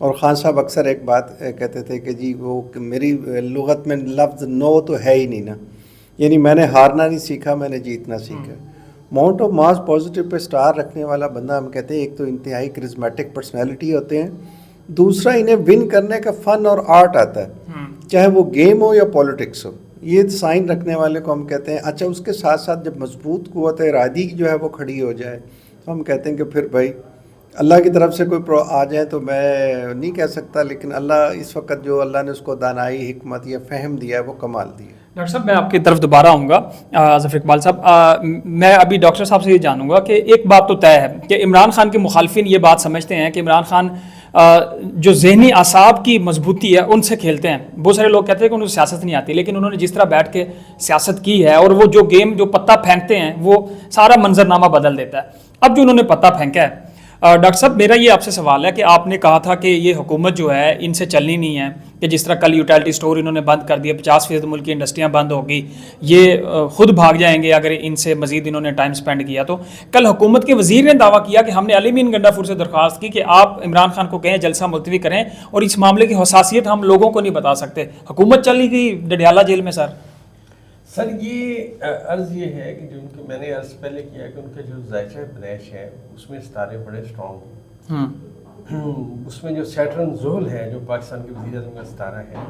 اور خان صاحب اکثر ایک بات کہتے تھے کہ جی وہ میری لغت میں لفظ نو تو ہے ہی نہیں نا، یعنی میں نے ہارنا نہیں سیکھا، میں نے جیتنا سیکھا. ماؤنٹ آف ماس پازیٹیو پہ سٹار رکھنے والا بندہ ہم کہتے ہیں ایک تو انتہائی کرزمیٹک پرسنالٹی ہوتے ہیں، دوسرا انہیں ون کرنے کا فن اور آرٹ آتا ہے، چاہے وہ گیم ہو یا پولیٹکس ہو. یہ سائن رکھنے والے کو ہم کہتے ہیں. اچھا اس کے ساتھ ساتھ جب مضبوط قوت ارادی جو ہے وہ کھڑی ہو جائے تو ہم کہتے ہیں کہ پھر بھائی اللہ کی طرف سے کوئی آ جائے تو میں نہیں کہہ سکتا، لیکن اللہ اس وقت جو اللہ نے اس کو دانائی، حکمت یا فہم دیا ہے وہ کمال دی ہے. ڈاکٹر صاحب میں آپ کی طرف دوبارہ آؤں گا. ظفر اقبال صاحب، میں ابھی ڈاکٹر صاحب سے یہ جانوں گا کہ ایک بات تو طے ہے کہ عمران خان کے مخالفین یہ بات سمجھتے ہیں کہ عمران خان جو ذہنی اعصاب کی مضبوطی ہے ان سے کھیلتے ہیں. بہت سارے لوگ کہتے ہیں کہ انہیں سیاست نہیں آتی، لیکن انہوں نے جس طرح بیٹھ کے سیاست کی ہے اور وہ جو گیم جو پتہ پھینکتے ہیں وہ سارا منظرنامہ بدل دیتا ہے. اب جو انہوں نے پتہ پھینکا ہے، ڈاکٹر صاحب میرا یہ آپ سے سوال ہے کہ آپ نے کہا تھا کہ یہ حکومت جو ہے ان سے چلنی نہیں ہے، کہ جس طرح کل یوٹیلٹی سٹور انہوں نے بند کر دیا، 50% ملک کی انڈسٹریاں بند ہوگی، یہ خود بھاگ جائیں گے اگر ان سے مزید انہوں نے ٹائم سپینڈ کیا. تو کل حکومت کے وزیر نے دعویٰ کیا کہ ہم نے علی مین گنڈا پور سے درخواست کی کہ آپ عمران خان کو کہیں جلسہ ملتوی کریں، اور اس معاملے کی حساسیت ہم لوگوں کو نہیں بتا سکتے. حکومت چلی گئی ڈڈیالہ جیل میں. سر یہ عرض یہ ہے کہ جو ان کے میں نے عرض پہلے کیا کہ ان کا جو ذائچہ پیدائش ہے اس میں ستارے بڑے اسٹرانگ ہیں. اس میں جو سیٹرن زحل ہے جو پاکستان کے وزیر اعظم کا ستارہ ہے،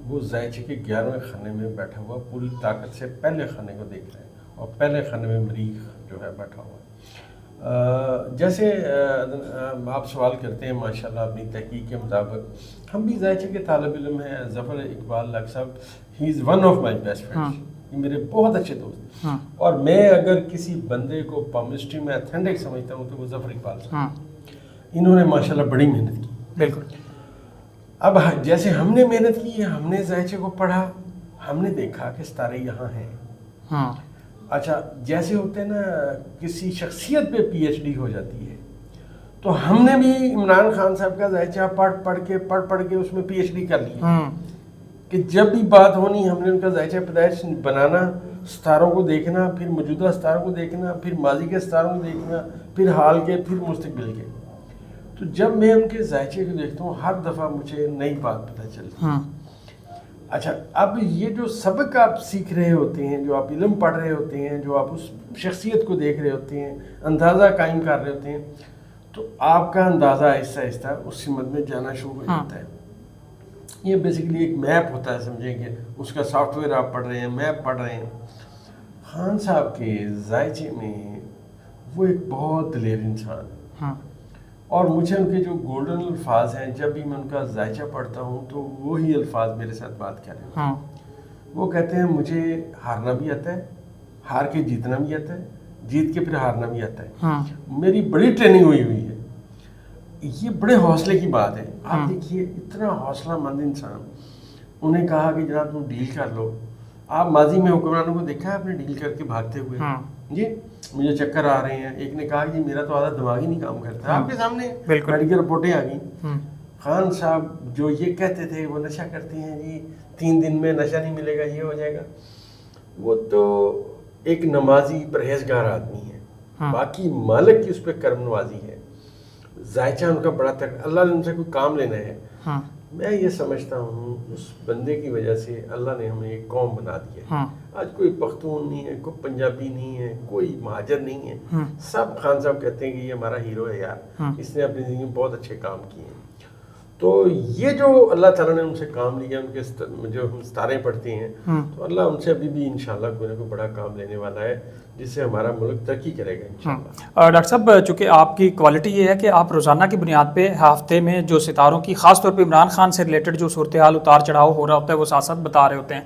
وہ ذائچے کے 11ویں خانے میں بیٹھا ہوا پوری طاقت سے پہلے خانے کو دیکھ رہے ہیں، اور پہلے خانے میں مریخ جو ہے بیٹھا ہوا. جیسے آپ سوال کرتے ہیں ماشاءاللہ اپنی تحقیق کے مطابق، ہم بھی ذائچے کے طالب علم ہیں. ظفر اقبال لاکھ صاحب ہی is one of my best friends, یہ میرے بہت اچھے دوست ہیں. اور میں اگر کسی بندے کو پامسٹری میں اتھینٹک سمجھتا ہوں تو وہ ظفر اقبال صاحب. انہوں نے ماشاءاللہ بڑی محنت کی. بالکل. اب جیسے ہم نے محنت کی ہے، ہم نے ذائچے کو پڑھا، ہم نے دیکھا کہ ستارے یہاں ہیں. اچھا جیسے ہوتے ہیں نا کسی شخصیت پہ پی ایچ ڈی ہو جاتی ہے، تو ہم نے بھی عمران خان صاحب کا ذائچہ پڑھ کے اس میں پی ایچ ڈی کر لی کہ جب بھی بات ہونی ہم نے ان کا ذائچہ پیدائش بنانا، ستاروں کو دیکھنا، پھر موجودہ ستاروں کو دیکھنا، پھر ماضی کے ستاروں کو دیکھنا، پھر حال کے، پھر مستقبل کے. تو جب میں ان کے ذائچے کو دیکھتا ہوں ہر دفعہ مجھے نئی بات پتہ چلتی ہے. اچھا اب یہ جو سبق آپ سیکھ رہے ہوتے ہیں، جو آپ علم پڑھ رہے ہوتے ہیں، جو آپ اس شخصیت کو دیکھ رہے ہوتے ہیں، اندازہ قائم کر رہے ہوتے ہیں، تو آپ کا اندازہ آہستہ آہستہ اس سمت میں جانا شروع ہو جاتا ہے. یہ بیسیکلی ایک میپ ہوتا ہے، سمجھیں کہ اس کا سافٹ ویئر آپ پڑھ رہے ہیں، میپ پڑھ رہے ہیں. خان صاحب کے ذائچے میں وہ ایک بہت دلیر انسان ہے، اور مجھے ان کے جو گولڈن الفاظ ہیں جب بھی میں ان کا ذائچہ پڑھتا ہوں تو وہی الفاظ میرے ساتھ بات کر رہے ہیں. وہ کہتے ہیں مجھے ہارنا بھی آتا ہے، ہار کے جیتنا بھی آتا ہے، جیت کے پھر ہارنا بھی آتا ہے. میری بڑی ٹریننگ ہوئی ہے. یہ بڑے حوصلے کی بات ہے. آپ دیکھیے اتنا حوصلہ مند انسان، انہیں کہا کہ جناب تم ڈیل کر لو. آپ ماضی میں حکمرانوں کو دیکھا ہے آپ نے ڈیل کر کے بھاگتے ہوئے؟ جی مجھے چکر آ رہے ہیں. ایک نے کہا کہ میرا تو آدھا دماغ ہی نہیں کام کرتا. آپ کے سامنے میڈیکل رپورٹیں آ گئیں. خان صاحب جو یہ کہتے تھے وہ نشہ کرتے ہیں جی، 3 دن میں نشہ نہیں ملے گا، یہ ہو جائے گا. وہ تو ایک نمازی پرہیزگار آدمی ہے، باقی مالک کی اس پہ کرم نوازی ہے. ذائچہ ان کا بڑا تک اللہ نے ان سے کوئی کام لینا ہے. میں یہ سمجھتا ہوں اس بندے کی وجہ سے اللہ نے ہمیں ایک قوم بنا دی ہے. آج کوئی پختون نہیں ہے، کوئی پنجابی نہیں ہے، کوئی مہاجر نہیں ہے. سب خان صاحب کہتے ہیں کہ یہ ہمارا ہیرو ہے یار، اس نے اپنی زندگی میں بہت اچھے کام کیے ہیں. تو یہ جو اللہ تعالیٰ نے ان سے کام لیا، ان کے جو ہم ستارے پڑھتے ہیں، تو اللہ ان سے ابھی بھی انشاءاللہ کوئی نہ کوئی بڑا کام لینے والا ہے جس سے ہمارا ملک ترقی کرے گا انشاءاللہ. ڈاکٹر صاحب چونکہ آپ کی کوالٹی یہ ہے کہ آپ روزانہ کی بنیاد پہ ہفتے میں جو ستاروں کی خاص طور پہ عمران خان سے ریلیٹڈ جو صورتحال اتار چڑھاؤ ہو رہا ہوتا ہے وہ ساتھ ساتھ بتا رہے ہوتے ہیں.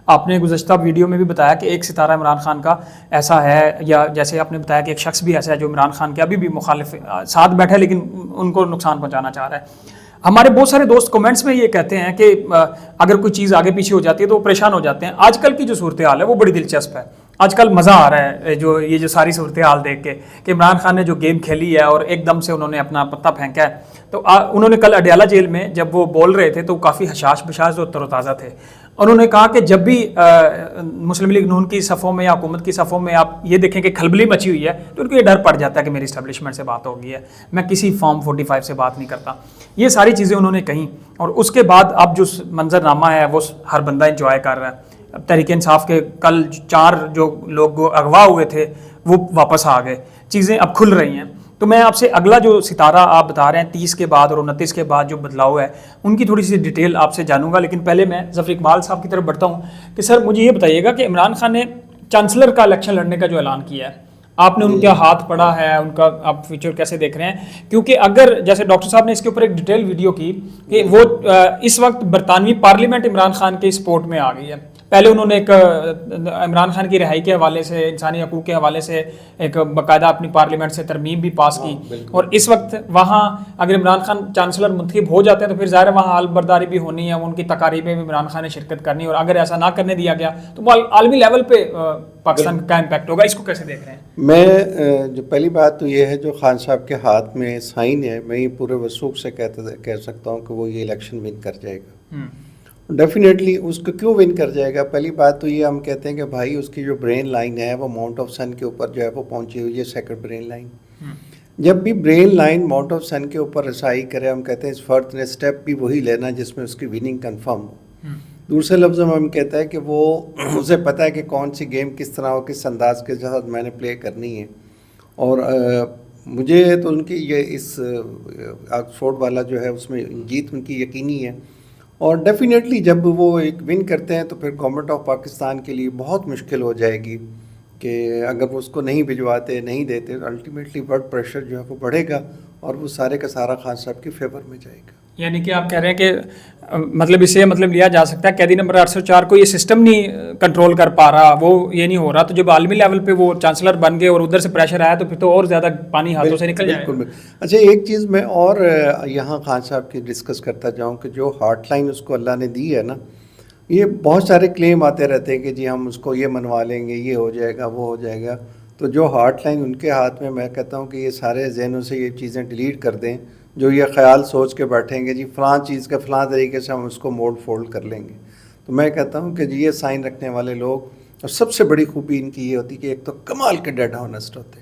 آپ نے گزشتہ ویڈیو میں بھی بتایا کہ ایک ستارہ عمران خان کا ایسا ہے، یا جیسے آپ نے بتایا کہ ایک شخص بھی ایسا ہے جو عمران خان کے ابھی بھی مخالف ساتھ بیٹھا ہے لیکن ان کو نقصان پہنچانا چاہ رہا ہے. ہمارے بہت سارے دوست کمنٹس میں یہ کہتے ہیں کہ اگر کوئی چیز آگے پیچھے ہو جاتی ہے تو وہ پریشان ہو جاتے ہیں. آج کل کی جو صورتحال ہے وہ بڑی دلچسپ ہے. آج کل مزہ آ رہا ہے جو ساری صورتحال دیکھ کے کہ عمران خان نے جو گیم کھیلی ہے اور ایک دم سے انہوں نے اپنا پتہ پھینکا ہے. تو انہوں نے کل اڈیالہ جیل میں جب وہ بول رہے تھے تو کافی حشاش بشاش اور تر و تازہ تھے. انہوں نے کہا کہ جب بھی مسلم لیگ نون کی صفوں میں یا حکومت کی صفوں میں آپ یہ دیکھیں کہ کھلبلی مچی ہوئی ہے تو ان کو یہ ڈر پڑ جاتا ہے کہ میری اسٹیبلشمنٹ سے بات ہو گئی ہے, میں کسی فارم 45 سے بات نہیں کرتا. یہ ساری چیزیں انہوں نے کہیں, اور اس کے بعد اب جو منظر نامہ ہے وہ ہر بندہ انجوائے کر رہا ہے. تحریک انصاف کے کل 4 جو لوگ اغوا ہوئے تھے وہ واپس آ گئے, چیزیں اب کھل رہی ہیں. تو میں آپ سے اگلا جو ستارہ آپ بتا رہے ہیں 30 کے بعد اور 29 کے بعد جو بدلاؤ ہے ان کی تھوڑی سی ڈیٹیل آپ سے جانوں گا, لیکن پہلے میں ظفر اقبال صاحب کی طرف بڑھتا ہوں کہ سر مجھے یہ بتائیے گا کہ عمران خان نے چانسلر کا الیکشن لڑنے کا جو اعلان کیا ہے, آپ نے ان کا ہاتھ پڑھا ہے, ان کا آپ فیوچر کیسے دیکھ رہے ہیں؟ کیونکہ اگر جیسے ڈاکٹر صاحب نے اس کے اوپر ایک ڈیٹیل ویڈیو کی کہ وہ اس وقت برطانوی پارلیمنٹ عمران خان کے سپورٹ میں آ گئی ہے. پہلے انہوں نے ایک عمران خان کی رہائی کے حوالے سے, انسانی حقوق کے حوالے سے ایک باقاعدہ اپنی پارلیمنٹ سے ترمیم بھی پاس کی, اور اس وقت وہاں اگر عمران خان چانسلر منتخب ہو جاتے ہیں تو پھر ظاہر ہے وہاں حال برداری بھی ہونی ہے, ان کی تقاریبیں بھی عمران خان نے شرکت کرنی, اور اگر ایسا نہ کرنے دیا گیا تو عالمی لیول پہ پاکستان کا امپیکٹ ہوگا. اس کو کیسے دیکھ رہے ہیں؟ میں جو پہلی بات تو یہ ہے جو خان صاحب کے ہاتھ میں سائن ہے, میں یہ پورے وثوق سے کہہ سکتا ہوں کہ وہ یہ الیکشن ون کر جائے گا. ڈیفینیٹلی اس کو کیوں ون کر جائے گا؟ پہلی بات تو یہ ہم کہتے ہیں کہ بھائی اس کی جو برین لائن ہے وہ ماؤنٹ آف سن کے اوپر جو ہے وہ پہنچی ہوئی ہے, سیکنڈ برین لائن. جب بھی brain line Mount of sun کے اوپر رسائی کرے, ہم کہتے ہیں اس فرد نے اسٹیپ بھی وہی لینا جس میں اس کی وننگ کنفرم ہو. دوسرے لفظوں میں ہم کہتے ہیں کہ وہ اسے پتہ ہے کہ کون سی گیم کس طرح ہو, کس انداز کے ساتھ میں نے پلے کرنی ہے. اور مجھے تو ان کی یہ اس آکسفورڈ والا جو ہے اس میں جیت ان کی یقینی ہے. اور ڈیفینیٹلی جب وہ ایک ون کرتے ہیں تو پھر گورنمنٹ آف پاکستان کے لیے بہت مشکل ہو جائے گی کہ اگر وہ اس کو نہیں بھجواتے, نہیں دیتے, تو الٹیمیٹلی بلڈ پریشر جو ہے وہ بڑھے گا اور وہ سارے کا سارا خان صاحب کے فیور میں جائے گا. یعنی کہ آپ کہہ رہے ہیں کہ مطلب اسے مطلب لیا جا سکتا ہے قیدی نمبر 804 کو یہ سسٹم نہیں کنٹرول کر پا رہا, وہ یہ نہیں ہو رہا, تو جب عالمی لیول پہ وہ چانسلر بن گئے اور ادھر سے پریشر آیا تو پھر تو اور زیادہ پانی ہاتھوں سے نکل جائے گا. اچھا ایک چیز میں اور یہاں خان صاحب کی ڈسکس کرتا جاؤں کہ جو ہاٹ لائن اس کو اللہ نے دی ہے نا, یہ بہت سارے کلیم آتے رہتے ہیں کہ جی ہم اس کو یہ منوا لیں گے, یہ ہو جائے گا, وہ ہو جائے گا. تو جو ہاٹ لائن ان کے ہاتھ میں کہتا ہوں کہ یہ سارے ذہنوں سے یہ چیزیں ڈیلیٹ کر دیں جو یہ خیال سوچ کے بیٹھیں گے جی فلاں چیز کا فلاں طریقے سے ہم اس کو مولڈ فولڈ کر لیں گے. تو میں کہتا ہوں کہ جی یہ سائن رکھنے والے لوگ, اور سب سے بڑی خوبی ان کی یہ ہوتی کہ ایک تو کمال کے ڈیڈ ہانسٹ ہوتے,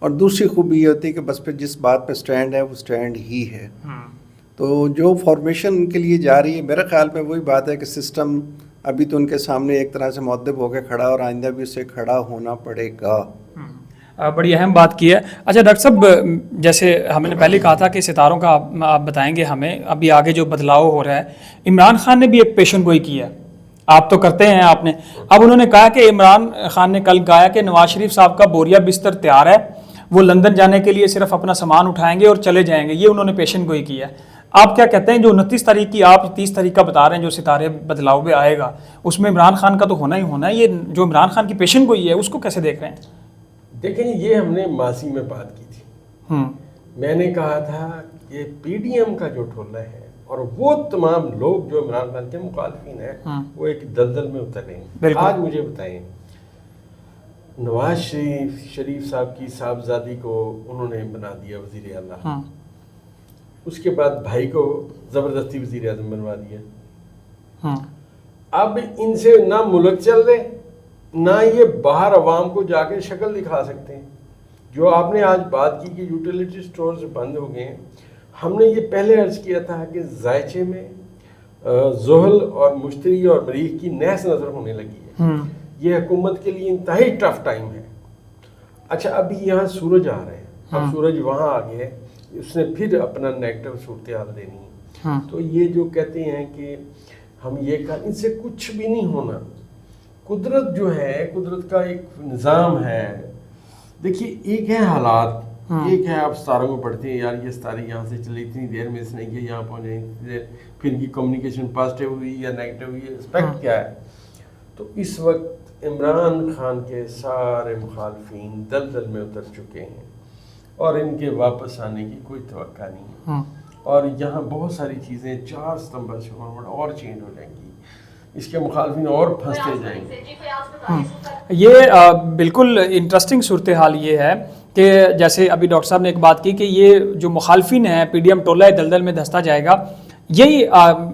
اور دوسری خوبی یہ ہوتی ہے کہ بس پہ جس بات پہ سٹینڈ ہے وہ سٹینڈ ہی ہے. تو جو فارمیشن ان کے لیے جا رہی ہے میرے خیال میں وہی بات ہے کہ سسٹم ابھی تو ان کے سامنے ایک طرح سے مؤدب ہو کے کھڑا, اور آئندہ بھی اسے کھڑا ہونا پڑے گا. بڑی اہم بات کی ہے. اچھا ڈاکٹر صاحب, جیسے ہم نے پہلے کہا تھا کہ ستاروں کا آپ بتائیں گے ہمیں, ابھی آگے جو بدلاؤ ہو رہا ہے, عمران خان نے بھی ایک پیشن گوئی کی ہے, آپ تو کرتے ہیں آپ نے. اب انہوں نے کہا کہ عمران خان نے کل کہا کہ نواز شریف صاحب کا بوریا بستر تیار ہے, وہ لندن جانے کے لیے صرف اپنا سامان اٹھائیں گے اور چلے جائیں گے, یہ انہوں نے پیشن گوئی کی ہے. آپ کیا کہتے ہیں جو 29 تاریخ کی آپ 30 تاریخ کا بتا رہے ہیں جو ستارے بدلاؤ میں آئے گا, اس میں عمران خان کا تو ہونا ہی ہونا ہے, یہ جو عمران خان کی پیشن گوئی ہے اس کو کیسے دیکھ رہے ہیں؟ دیکھیں یہ ہم نے ماضی میں بات کی تھی. میں نے کہا تھا کہ پی ڈی ایم کا جو ٹولہ ہے اور وہ تمام لوگ جو عمران خان کے مخالفین ہیں وہ ایک دلدل میں اتر رہے ہیں. آج مجھے بتائیں, نواز شریف صاحب کی صاحبزادی کو انہوں نے بنا دیا وزیر اعلیٰ, اس کے بعد بھائی کو زبردستی وزیر اعظم بنوا دیا. اب ان سے نہ ملک چل رہے, نہ یہ باہر عوام کو جا کے شکل دکھا سکتے ہیں. جو آپ نے آج بات کی کہ یوٹیلیٹی سٹورز بند ہو گئے ہیں, ہم نے یہ پہلے عرض کیا تھا کہ ذائچے میں زحل اور مشتری اور مریخ کی نحس نظر ہونے لگی ہے. یہ حکومت کے لیے انتہائی ٹف ٹائم ہے. اچھا ابھی یہاں سورج آ رہے ہیں, اب سورج وہاں آ گئے, اس نے پھر اپنا نیگیٹو صورتحال دینی ہے. تو یہ جو کہتے ہیں کہ ہم یہ ان سے کچھ بھی نہیں ہونا. قدرت جو ہے, قدرت کا ایک نظام ہے. دیکھیے ایک ہے حالات, ایک ہے آپ ستاروں میں پڑھتے ہیں یار یہ ستارے یہاں سے چلے اتنی دیر میں, اس نے یہ یہاں پہنچے اتنی دیر, پھر ان کی کمیونیکیشن پازیٹیو ہوئی یا نیگیٹو ہوئی, اسپیکٹ کیا ہے. تو اس وقت عمران خان کے سارے مخالفین دلدل میں اتر چکے ہیں اور ان کے واپس آنے کی کوئی توقع نہیں ہے. اور یہاں بہت ساری چیزیں 4 ستمبر سے اور چینج ہو جائیں گی. اس کے مخالفین اور پھنستے جائیں گے. یہ بالکل انٹرسٹنگ صورتحال یہ ہے کہ جیسے ابھی ڈاکٹر صاحب نے ایک بات کی کہ یہ جو مخالفین ہیں پی ڈی ایم ٹولہ دلدل میں دھنستا جائے گا. یہی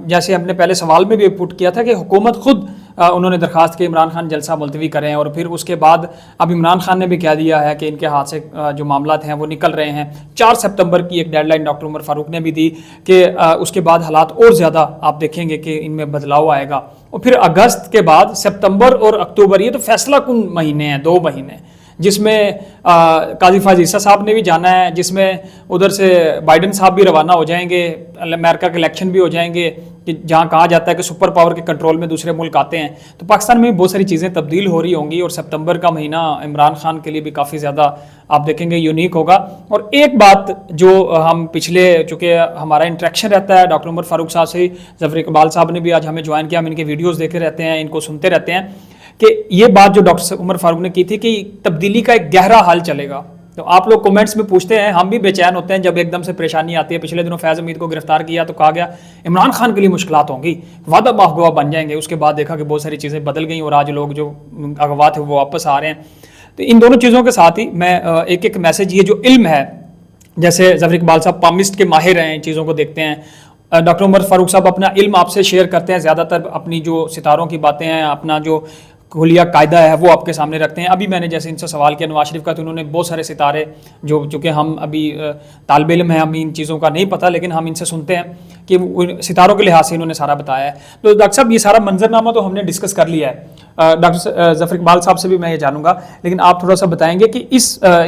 جیسے ہم نے پہلے سوال میں بھی پٹ کیا تھا کہ حکومت خود انہوں نے درخواست کی عمران خان جلسہ ملتوی کریں، اور پھر اس کے بعد اب عمران خان نے بھی کہہ دیا ہے کہ ان کے ہاتھ سے جو معاملات ہیں وہ نکل رہے ہیں. 4 سپتمبر کی ایک ڈیڈ لائن ڈاکٹر عمر فاروق نے بھی دی کہ اس کے بعد حالات اور زیادہ آپ دیکھیں گے کہ ان میں بدلاؤ آئے گا. اور پھر اگست کے بعد سپتمبر اور اکتوبر، یہ تو فیصلہ کن مہینے ہیں، 2 مہینے، جس میں قاضی فاضل عیسیٰ صاحب نے بھی جانا ہے، جس میں ادھر سے بائیڈن صاحب بھی روانہ ہو جائیں گے، امریکہ کے الیکشن بھی ہو جائیں گے، کہ جہاں کہا جاتا ہے کہ سپر پاور کے کنٹرول میں دوسرے ملک آتے ہیں. تو پاکستان میں بھی بہت ساری چیزیں تبدیل ہو رہی ہوں گی، اور سپتمبر کا مہینہ عمران خان کے لیے بھی کافی زیادہ آپ دیکھیں گے یونیک ہوگا. اور ایک بات جو ہم پچھلے چونکہ ہمارا انٹریکشن رہتا ہے ڈاکٹر عمر فاروق صاحب سے، ظفر اقبال صاحب نے بھی آج ہمیں جوائن کیا، ہم ان کے ویڈیوز دیکھے رہتے ہیں، ان کو سنتے رہتے ہیں، کہ یہ بات جو ڈاکٹر عمر فاروق نے کی تھی کہ تبدیلی کا ایک گہرا حل چلے گا. تو آپ لوگ کومنٹس میں پوچھتے ہیں، ہم بھی بے چین ہوتے ہیں جب ایک دم سے پریشانی آتی ہے. پچھلے دنوں فیض حمید کو گرفتار کیا تو کہا گیا عمران خان کے لیے مشکلات ہوں گی، وعدہ معاف گواہ بن جائیں گے. اس کے بعد دیکھا کہ بہت ساری چیزیں بدل گئیں اور آج لوگ جو اغوا تھے وہ واپس آ رہے ہیں. تو ان دونوں چیزوں کے ساتھ ہی میں ایک میسج، یہ جو علم ہے، جیسے ظفر اقبال صاحب پامسٹ کے ماہر ہیں، ان چیزوں کو دیکھتے ہیں. ڈاکٹر عمر فاروق صاحب اپنا علم آپ سے شیئر کرتے ہیں، زیادہ تر اپنی جو ستاروں کی باتیں ہیں، اپنا جو کھلیہ قاعدہ ہے وہ آپ کے سامنے رکھتے ہیں. ابھی میں نے جیسے ان سے سوال کیا نواز شریف کا، تو انہوں نے بہت سارے ستارے جو چونکہ ہم ابھی طالب علم ہیں، ہمیں ان چیزوں کا نہیں پتہ، لیکن ہم ان سے سنتے ہیں کہ ستاروں کے لحاظ سے انہوں نے سارا بتایا ہے. تو ڈاکٹر صاحب یہ سارا منظرنامہ تو ہم نے ڈسکس کر لیا ہے. ڈاکٹر ظفر اقبال صاحب سے بھی میں یہ جانوں گا، لیکن آپ تھوڑا سا بتائیں گے کہ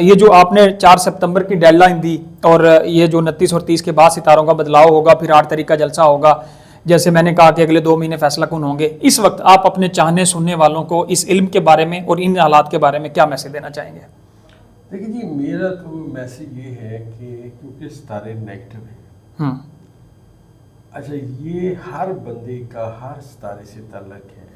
یہ جو آپ نے 4 سپتمبر کی ڈیڈ لائن دی، اور یہ جو 29 اور 30 کے بعد ستاروں کا بدلاؤ ہوگا، پھر 8 تاریخ کا جلسہ ہوگا، جیسے میں نے کہا کہ اگلے 2 مہینے فیصلہ کن ہوں گے، اس وقت آپ اپنے چاہنے سننے والوں کو اس علم کے بارے میں اور ان حالات کے بارے میں کیا میسج دینا چاہیں گے؟ دیکھیں جی، میرا تو میسج یہ ہے کہ کیونکہ ستارے نیگیٹو ہیں، اچھا یہ ہر بندے کا ہر ستارے سے تعلق ہے.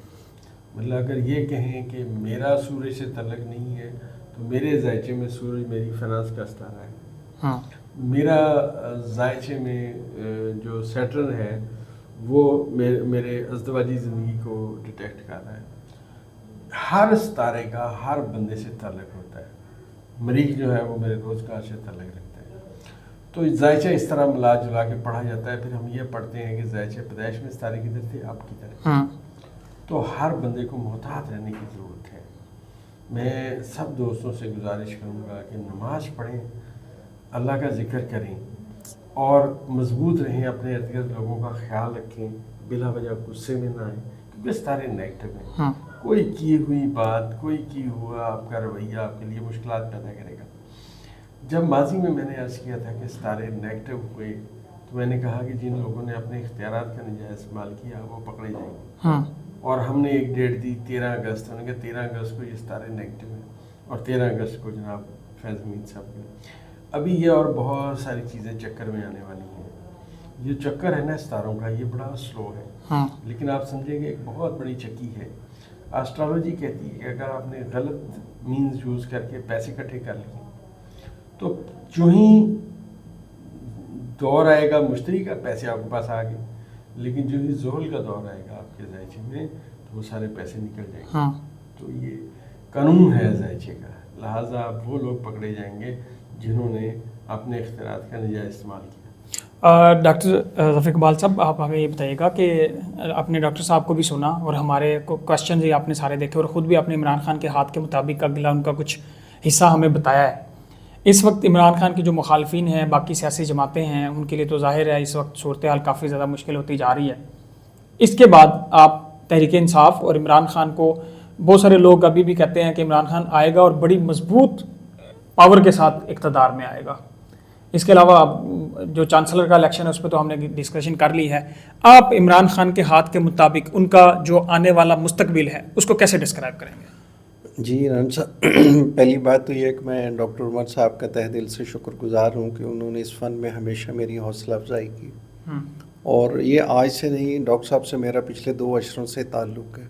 مطلب اگر یہ کہیں کہ میرا سورج سے تعلق نہیں ہے تو میرے ذائچے میں سورج میری فنانس کا ستارہ ہے، میرا ذائچے میں جو سیٹرن ہے وہ میرے ازدواجی زندگی کو ڈیٹیکٹ کر رہا ہے. ہر ستارے کا ہر بندے سے تعلق ہوتا ہے. مریخ جو ہے وہ میرے روزگار سے تعلق رکھتا ہے. تو ذائچہ اس طرح ملا جلا کے پڑھا جاتا ہے. پھر ہم یہ پڑھتے ہیں کہ ذائچہ پیدائش میں ستارے کدھر تھے، آپ کدھر ہیں. تو ہر بندے کو محتاط رہنے کی ضرورت ہے. میں سب دوستوں سے گزارش کروں گا کہ نماز پڑھیں، اللہ کا ذکر کریں اور مضبوط رہیں، اپنے ارد گرد لوگوں کا خیال رکھیں، بلا وجہ غصے میں نہ آئیں، کیونکہ ستارے نیگیٹو ہیں. کوئی کی ہوئی بات، کوئی کی ہوا آپ کا رویہ آپ کے لیے مشکلات پیدا کرے گا. جب ماضی میں نے عرض کیا تھا کہ ستارے نیگیٹو ہوئے تو میں نے کہا کہ جن لوگوں نے اپنے اختیارات کا ناجائز استعمال کیا وہ پکڑے جائیں گے. اور ہم نے ایک ڈیٹ دی 13 اگست، انہوں نے کہا 13 اگست کو یہ ستارے نیگیٹو ہیں، اور 13 اگست کو جناب فیض حمید صاحب نے. ابھی یہ اور بہت ساری چیزیں چکر میں آنے والی ہیں. یہ چکر ہے نا ستاروں کا، یہ بڑا سلو ہے، لیکن آپ سمجھیں گے ایک بہت بڑی چکی ہے. آسٹرالوجی کہتی ہے کہ اگر آپ نے غلط مینز یوز کر کے پیسے اکٹھے کر لیے تو جو ہی دور آئے گا مشتری کا، پیسے آپ کے پاس آ گئے، لیکن جو ہی زحل کا دور آئے گا آپ کے ذائچے میں تو وہ سارے پیسے نکل جائیں گے. تو یہ قانون ہے ذائچے کا، لہٰذا وہ لوگ پکڑے جائیں گے جنہوں نے اپنے اختیارات کا ناجائز استعمال کیا. ڈاکٹر ظفر اقبال صاحب، آپ ہمیں یہ بتائیے گا کہ آپ نے ڈاکٹر صاحب کو بھی سنا اور ہمارے کوشچنز ہی آپ نے سارے دیکھے، اور خود بھی آپ نے عمران خان کے ہاتھ کے مطابق اگلا ان کا کچھ حصہ ہمیں بتایا ہے. اس وقت عمران خان کے جو مخالفین ہیں، باقی سیاسی جماعتیں ہیں، ان کے لیے تو ظاہر ہے اس وقت صورتحال کافی زیادہ مشکل ہوتی جا رہی ہے. اس کے بعد آپ تحریک انصاف اور عمران خان کو، بہت سارے لوگ ابھی بھی کہتے ہیں کہ عمران خان آئے گا اور بڑی مضبوط پاور کے ساتھ اقتدار میں آئے گا. اس کے علاوہ جو چانسلر کا الیکشن ہے اس پہ تو ہم نے ڈسکشن کر لی ہے. آپ عمران خان کے ہاتھ کے مطابق ان کا جو آنے والا مستقبل ہے اس کو کیسے ڈسکرائب کریں گے؟ جی عمران صاحب، پہلی بات تو یہ ہے کہ میں ڈاکٹر عمر صاحب کا تہ دل سے شکر گزار ہوں کہ انہوں نے اس فن میں ہمیشہ میری حوصلہ افزائی کی. اور یہ آج سے نہیں، ڈاکٹر صاحب سے میرا پچھلے 2 عشروں سے تعلق ہے،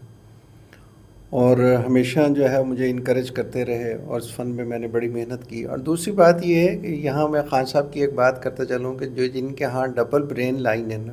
اور ہمیشہ جو ہے مجھے انکریج کرتے رہے، اور اس فن میں میں نے بڑی محنت کی. اور دوسری بات یہ ہے کہ یہاں میں خان صاحب کی ایک بات کرتا چلوں کہ جو جن کے ہاں ڈبل برین لائن ہے نا،